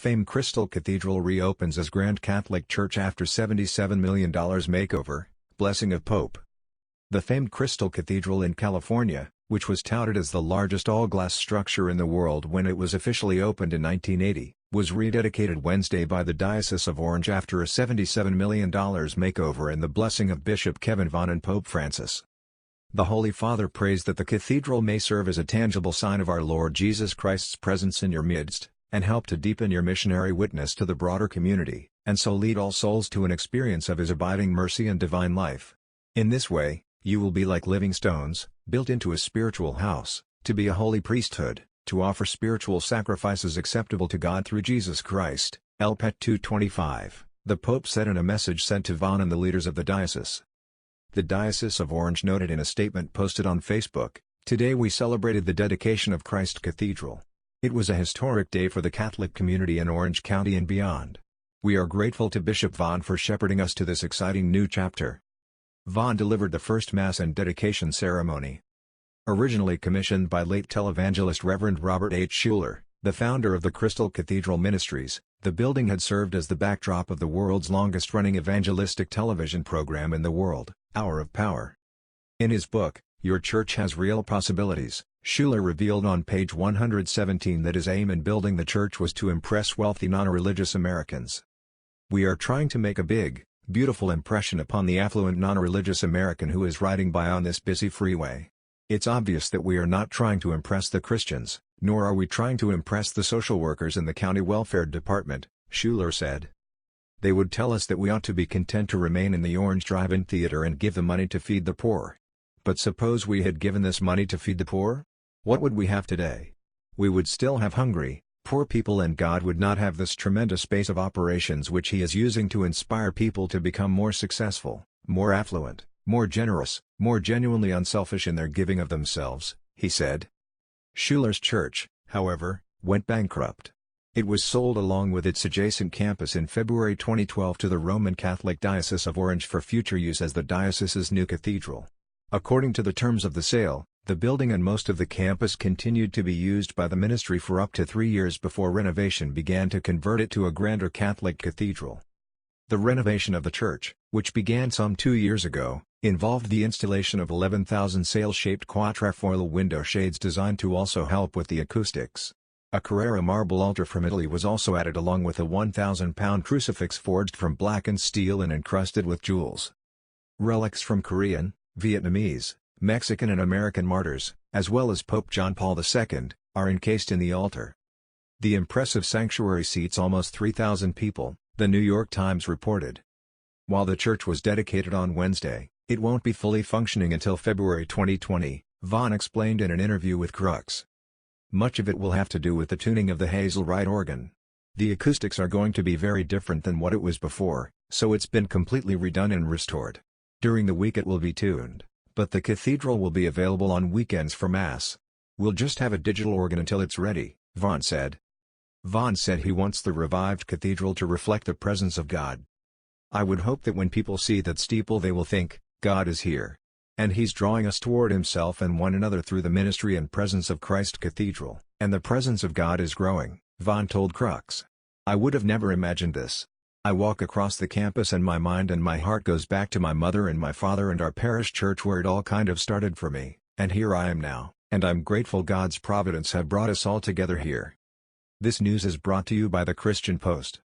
Famed Crystal Cathedral reopens as Grand Catholic Church after $77 million makeover, blessing of Pope. The famed Crystal Cathedral in California, which was touted as the largest all-glass structure in the world when it was officially opened in 1980, was rededicated Wednesday by the Diocese of Orange after a $77 million makeover and the blessing of Bishop Kevin Vann and Pope Francis. The Holy Father prays that the cathedral may serve as a tangible sign of our Lord Jesus Christ's presence in your midst, and help to deepen your missionary witness to the broader community, and so lead all souls to an experience of His abiding mercy and divine life. In this way, you will be like living stones, built into a spiritual house, to be a holy priesthood, to offer spiritual sacrifices acceptable to God through Jesus Christ. LPET 225, the Pope said in a message sent to Vann and the leaders of the diocese. The Diocese of Orange noted in a statement posted on Facebook, "Today we celebrated the dedication of Christ Cathedral. It was a historic day for the Catholic community in Orange County and beyond. We are grateful to Bishop Vann for shepherding us to this exciting new chapter." Vann delivered the first Mass and dedication ceremony. Originally commissioned by late televangelist Reverend Robert H. Schuller, the founder of the Crystal Cathedral Ministries, the building had served as the backdrop of the world's longest-running evangelistic television program in the world, Hour of Power. In his book, Your Church Has Real Possibilities, Schuller revealed on page 117 that his aim in building the church was to impress wealthy non-religious Americans. "We are trying to make a big, beautiful impression upon the affluent non-religious American who is riding by on this busy freeway. It's obvious that we are not trying to impress the Christians, nor are we trying to impress the social workers in the county welfare department," Schuller said. "They would tell us that we ought to be content to remain in the Orange Drive-In Theater and give the money to feed the poor. But suppose we had given this money to feed the poor? What would we have today? We would still have hungry, poor people, and God would not have this tremendous space of operations which He is using to inspire people to become more successful, more affluent, more generous, more genuinely unselfish in their giving of themselves," he said. Schuller's church, however, went bankrupt. It was sold along with its adjacent campus in February 2012 to the Roman Catholic Diocese of Orange for future use as the diocese's new cathedral. According to the terms of the sale, the building and most of the campus continued to be used by the ministry for up to 3 years before renovation began to convert it to a grander Catholic cathedral. The renovation of the church, which began some 2 years ago, involved the installation of 11,000 sail-shaped quatrefoil window shades designed to also help with the acoustics. A Carrara marble altar from Italy was also added along with a 1,000-pound crucifix forged from blackened steel and encrusted with jewels. Relics from Korean, Vietnamese, Mexican and American martyrs, as well as Pope John Paul II, are encased in the altar. The impressive sanctuary seats almost 3,000 people, the New York Times reported. While the church was dedicated on Wednesday, it won't be fully functioning until February 2020, Vann explained in an interview with Crux. "Much of it will have to do with the tuning of the Hazelride organ. The acoustics are going to be very different than what it was before, so it's been completely redone and restored. During the week it will be tuned, but the cathedral will be available on weekends for Mass. We'll just have a digital organ until it's ready," Vann said. Vann said he wants the revived cathedral to reflect the presence of God. "I would hope that when people see that steeple they will think, God is here. And He's drawing us toward Himself and one another through the ministry and presence of Christ Cathedral, and the presence of God is growing," Vann told Crux. "I would have never imagined this. I walk across the campus and my mind and my heart goes back to my mother and my father and our parish church where it all kind of started for me, and here I am now, and I'm grateful God's providence have brought us all together here." This news is brought to you by the Christian Post.